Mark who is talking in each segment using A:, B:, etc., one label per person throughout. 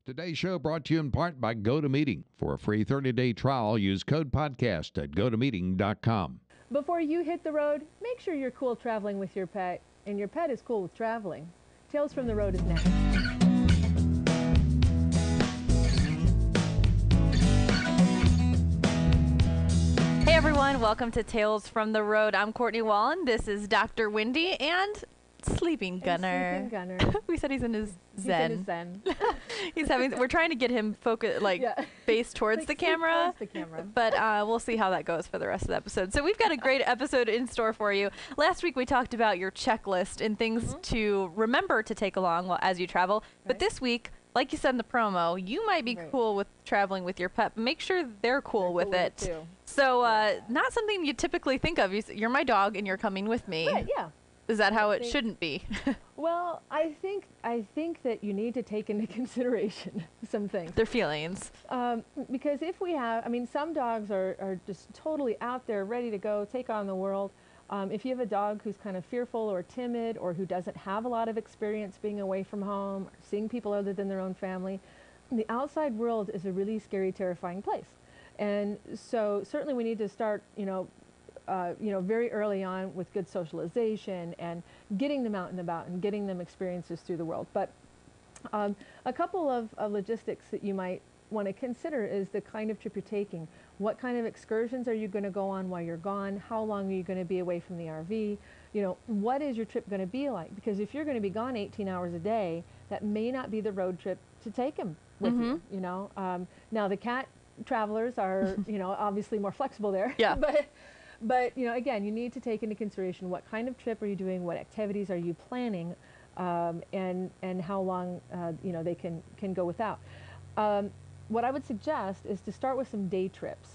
A: Today's show brought to you in part by GoToMeeting. For a free 30-day trial, use code podcast at gotomeeting.com.
B: Before you hit the road, make sure you're cool traveling with your pet, and your pet is cool with traveling. Tales from the Road is next.
C: Hey everyone, welcome to Tales from the Road. I'm Courtney Wallen. This is Dr. Wendy and Sleeping Gunner.
B: Sleeping Gunner.
C: We said he's in his zen.
B: He's in his
C: We're trying to get him focused, face towards the camera.
B: Towards the camera.
C: But we'll see how that goes for the rest of the episode. So we've got a great episode in store for you. Last week we talked about your checklist and things to remember to take along as you travel. Right. But this week, like you said in the promo, you might be cool with traveling with your pet, but make sure they're cool with it. Too. So not something you typically think of. You're my dog and you're coming with me.
B: Right, yeah.
C: Is that how it shouldn't be?
B: Well, I think that you need to take into consideration some things.
C: Their feelings.
B: Because if we have, some dogs are just totally out there, ready to go, take on the world. If you have a dog who's kind of fearful or timid or who doesn't have a lot of experience being away from home, or seeing people other than their own family, the outside world is a really scary, terrifying place. And so certainly we need to start, very early on with good socialization and getting them out and about and getting them experiences through the world. But a couple of logistics that you might want to consider is the kind of trip you're taking. What kind of excursions are you going to go on while you're gone? How long are you going to be away from the RV? What is your trip going to be like? Because if you're going to be gone 18 hours a day, that may not be the road trip to take him with you. Now the cat travelers are, obviously more flexible there.
C: Yeah.
B: But again, you need to take into consideration what kind of trip are you doing, what activities are you planning, and how long they can go without. What I would suggest is to start with some day trips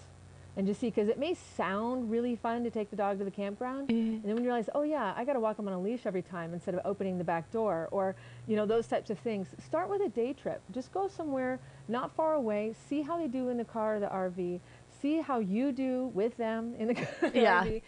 B: and just see, because it may sound really fun to take the dog to the campground, and then when you realize, oh yeah, I got to walk him on a leash every time instead of opening the back door, or those types of things. Start with a day trip. Just go somewhere not far away, see how they do in the car or the RV, see how you do with them in the RV,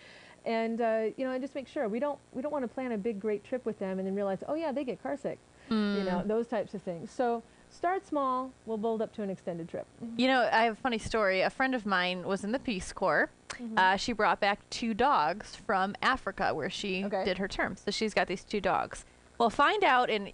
B: and and just make sure we don't want to plan a big great trip with them and then realize, oh yeah, they get car sick, those types of things. So start small. We'll build up to an extended trip.
C: I have a funny story. A friend of mine was in the Peace Corps. She brought back 2 dogs from Africa where she did her term. So she's got these 2 dogs. Well, find out, and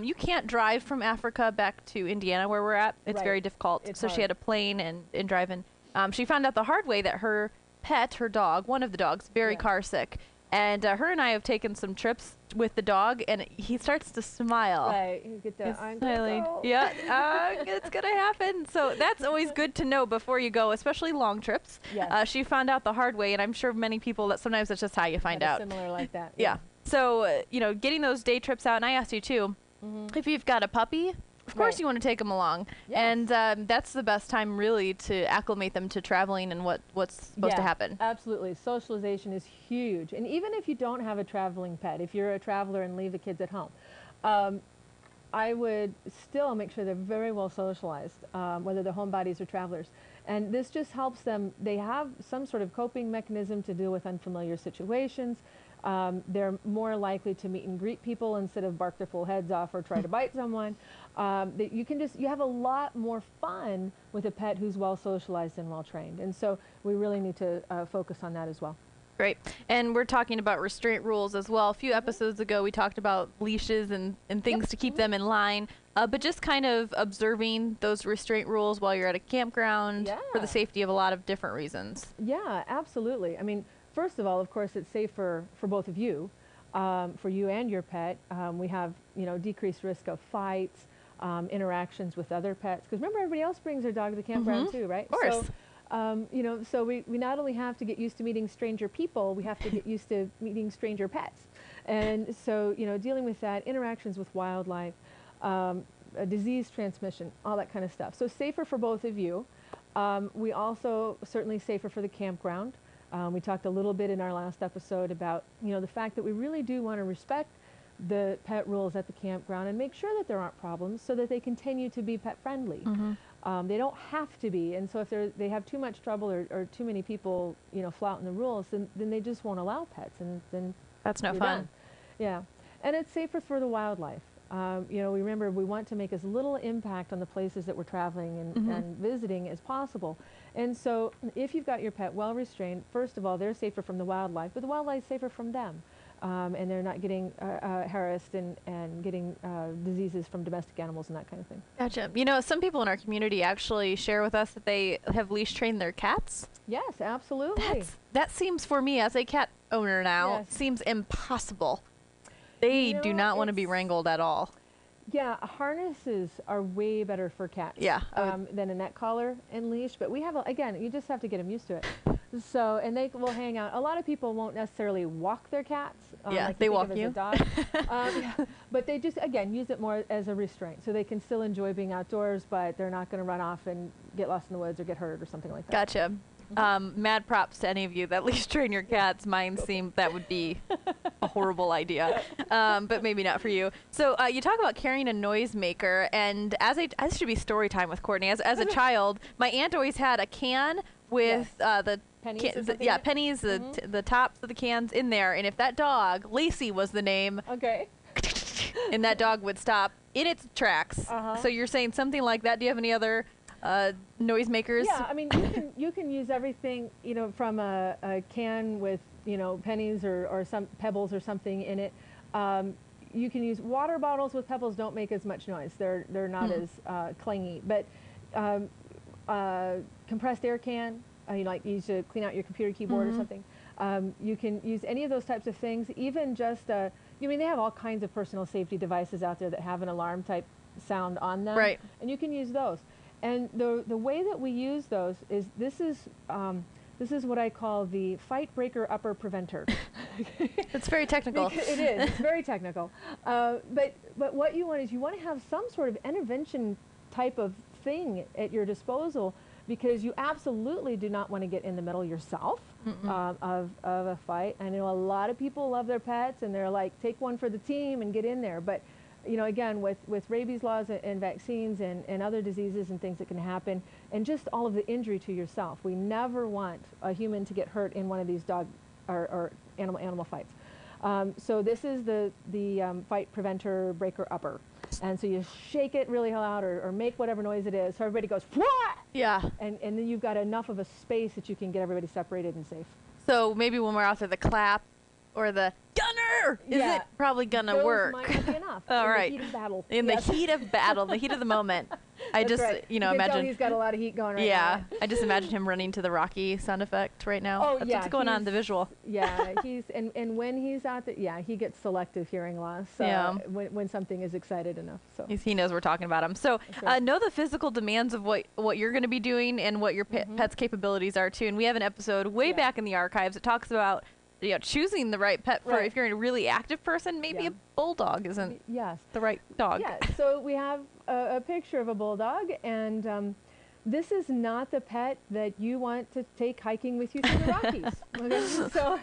C: you can't drive from Africa back to Indiana where we're at. It's very difficult. It's hard. She had a plane and drive in. She found out the hard way that her pet, her dog, one of the dogs, very car sick. And her and I have taken some trips with the dog, and he starts to smile.
B: Right, you get the I'm
C: smiling. Yeah, it's gonna happen. So that's always good to know before you go, especially long trips.
B: Yes.
C: She found out the hard way, and I'm sure many people that sometimes that's just how you find out.
B: Similar like that.
C: Yeah. So getting those day trips out, and I asked you too, if you've got a puppy. Of course you want to take them along. Yes. And that's the best time really to acclimate them to traveling and what's supposed to happen.
B: Absolutely. Socialization is huge. And even if you don't have a traveling pet, if you're a traveler and leave the kids at home, I would still make sure they're very well socialized, whether they're homebodies or travelers. And this just helps them. They have some sort of coping mechanism to deal with unfamiliar situations. They're more likely to meet and greet people instead of bark their full heads off or try to bite someone. That you have a lot more fun with a pet who's well socialized and well trained. And so we really need to focus on that as well.
C: Great. And we're talking about restraint rules as well. A few episodes ago, we talked about leashes and things to keep them in line. But just kind of observing those restraint rules while you're at a campground for the safety of a lot of different reasons.
B: Yeah, absolutely. First of all, of course, it's safer for both of you, for you and your pet. We have, decreased risk of fights, interactions with other pets. Because remember, everybody else brings their dog to the campground too, right?
C: Of course.
B: So, so we not only have to get used to meeting stranger people, we have to get used to meeting stranger pets. And so, dealing with that, interactions with wildlife, disease transmission, all that kind of stuff. So safer for both of you. We also certainly safer for the campground. We talked a little bit in our last episode about, the fact that we really do want to respect the pet rules at the campground and make sure that there aren't problems so that they continue to be pet friendly. They don't have to be, and so if they have too much trouble or too many people, flouting the rules, then they just won't allow pets, and then
C: that's no fun.
B: Done. Yeah. And it's safer for the wildlife. You know, remember, we want to make as little impact on the places that we're traveling and visiting as possible. And so if you've got your pet well restrained, first of all, they're safer from the wildlife, but the wildlife's safer from them. And they're not getting harassed and getting diseases from domestic animals and that kind of thing.
C: Gotcha. You know, some people in our community actually share with us that they have leash trained their cats.
B: Yes, absolutely.
C: That seems, for me as a cat owner now, seems impossible. They do not want to be wrangled at all.
B: Yeah, harnesses are way better for cats than a neck collar and leash. But we have, again, you just have to get them used to it. So, and they will hang out. A lot of people won't necessarily walk their cats. Like
C: they walk
B: as
C: you.
B: a dog. But they just, again, use it more as a restraint. So they can still enjoy being outdoors, but they're not going to run off and get lost in the woods or get hurt or something like that.
C: Gotcha. Mad props to any of you that leash train your cats. Mine seem that would be a horrible idea, but maybe not for you. So you talk about carrying a noisemaker, and this should be story time with Courtney. As a child, my aunt always had a can with the
B: pennies,
C: pennies, the tops of the cans in there, and if that dog, Lacey was the name, and that dog would stop in its tracks. So you're saying something like that. Do you have any other noisemakers?
B: Yeah, I mean, you can use everything, you know, from a can with, you know, pennies or some pebbles or something in it. You can use water bottles with pebbles. Don't make as much noise. They're not as clangy. But compressed air can, you know, like you use to clean out your computer keyboard or something. You can use any of those types of things. Even just, I mean, they have all kinds of personal safety devices out there that have an alarm type sound on them.
C: Right.
B: And you can use those. And the way that we use those is this is what I call the fight breaker upper preventer.
C: It's very technical.
B: It is. It's very technical. But what you want is you want to have some sort of intervention type of thing at your disposal, because you absolutely do not want to get in the middle yourself of a fight. I know a lot of people love their pets and they're like, take one for the team and get in there. But you know, again, with rabies laws and vaccines and other diseases and things that can happen, and just all of the injury to yourself, we never want a human to get hurt in one of these dog or animal fights. So this is the fight preventer breaker upper. And so you shake it really loud or make whatever noise it is so everybody goes, what?
C: Yeah.
B: And then you've got enough of a space that you can get everybody separated and safe.
C: So maybe when we're out there, the clap or the gunner isn't probably gonna work.
B: Might not be enough.
C: All right.
B: In the heat of battle.
C: In the heat of battle, the heat of the moment. I just, you know, imagine.
B: He's got a lot of heat going right now.
C: I just imagine him running to the Rocky sound effect right now.
B: Oh,
C: That's
B: yeah.
C: what's going on in the visual.
B: Yeah, and when he's out there, he gets selective hearing loss. When something is excited enough. So
C: he knows we're talking about him. So know the physical demands of what you're going to be doing and what your pet's capabilities are too. And we have an episode way back in the archives that talks about, you know, choosing the right pet for if you're a really active person. Maybe a bulldog isn't the right dog.
B: Yeah, so we have a picture of a bulldog, and this is not the pet that you want to take hiking with you through the Rockies. Okay? So,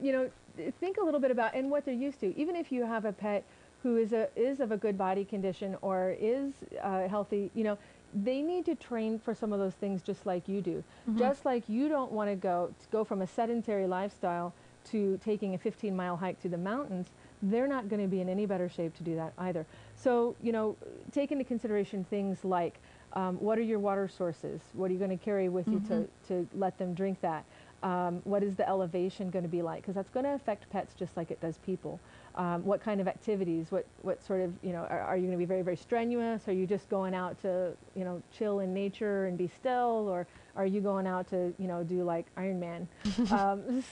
B: you know, think a little bit about and what they're used to. Even if you have a pet who is of a good body condition or is healthy, you know, they need to train for some of those things just like you do. Just like you don't want to go from a sedentary lifestyle to taking a 15-mile hike through the mountains, they're not going to be in any better shape to do that either. So, you know, take into consideration things like what are your water sources? What are you going to carry with you to let them drink that? What is the elevation going to be like? Because that's going to affect pets just like it does people. What kind of activities? What sort of, you know, are you going to be very, very strenuous? Are you just going out to, you know, chill in nature and be still? Or are you going out to, you know, do like Iron Man?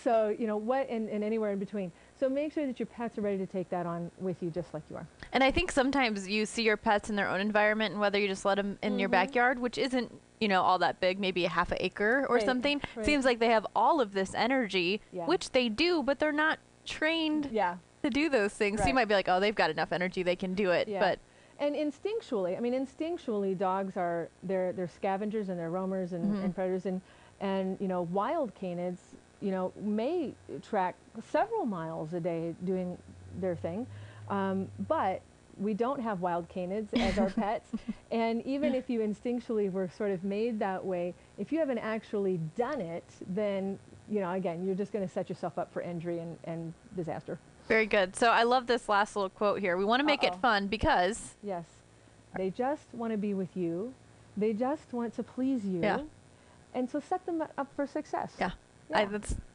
B: So, you know, and anywhere in between. So make sure that your pets are ready to take that on with you just like you are.
C: And I think sometimes you see your pets in their own environment, and whether you just let them in your backyard, which isn't, you know, all that big, maybe a half an acre or something, seems like they have all of this energy, which they do, but they're not trained to do those things. So you might be like, oh, they've got enough energy, they can do it. But
B: and instinctually, I mean, instinctually, dogs are they're scavengers and they're roamers and predators, and you know, wild canids, you know, may track several miles a day doing their thing, but we don't have wild canids as our pets. And even if you instinctually were sort of made that way, if you haven't actually done it, then, you know, again, you're just going to set yourself up for injury and disaster.
C: Very good. So I love this last little quote here. We want to make it fun because...
B: Yes. They just want to be with you. They just want to please you.
C: Yeah.
B: And so set them up for success.
C: Yeah.
B: Yeah.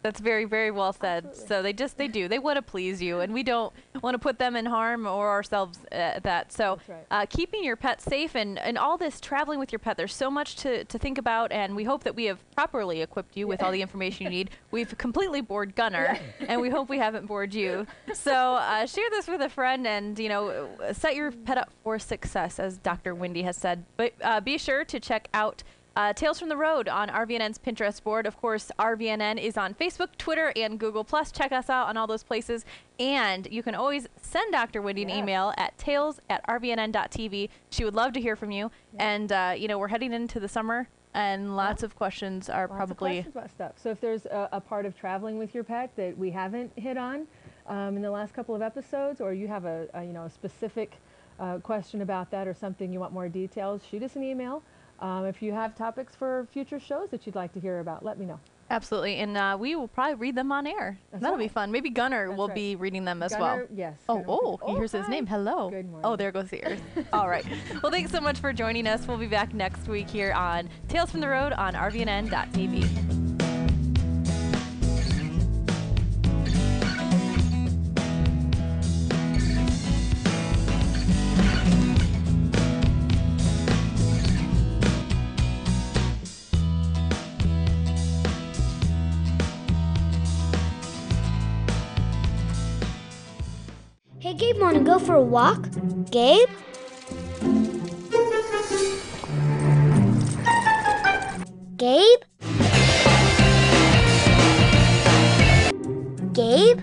C: That's very, very well said.
B: Absolutely.
C: So they want to please you, and we don't want to put them in harm or ourselves at that. So
B: That's right.
C: keeping your pet safe and all this traveling with your pet, there's so much to think about, and we hope that we have properly equipped you with all the information you need. We've completely bored Gunnar, and we hope we haven't bored you. So share this with a friend, and set your pet up for success, as Dr. Wendy has said. But be sure to check out Tales from the Road on RVNN's Pinterest board. Of course, RVNN is on Facebook, Twitter, and Google+. Check us out on all those places. And you can always send Dr. Wendy an email at tales@rvnn.tv. She would love to hear from you. And, we're heading into the summer, and lots of questions are probably...
B: Lots of questions about stuff. So if there's a part of traveling with your pet that we haven't hit on in the last couple of episodes, or you have a specific question about that or something you want more details, shoot us an email. If you have topics for future shows that you'd like to hear about, let me know.
C: Absolutely, and we will probably read them on air. That'll be fun. Maybe Gunnar will be reading them as well.
B: Yes.
C: He hears his name. Hello.
B: Good morning.
C: Oh, there goes the ears. All right. Well, thanks so much for joining us. We'll be back next week here on Tales from the Road on RVNN.tv.
D: Hey, Gabe, wanna go for a walk? Gabe? Gabe? Gabe?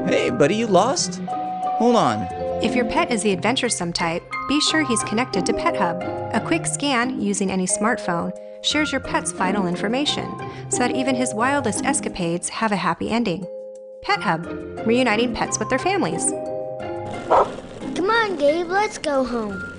E: Hey, buddy, you lost? Hold on.
F: If your pet is the adventuresome type, be sure he's connected to Pet Hub. A quick scan using any smartphone shares your pet's vital information so that even his wildest escapades have a happy ending. Pet Hub, reuniting pets with their families.
D: Come on, Gabe, let's go home.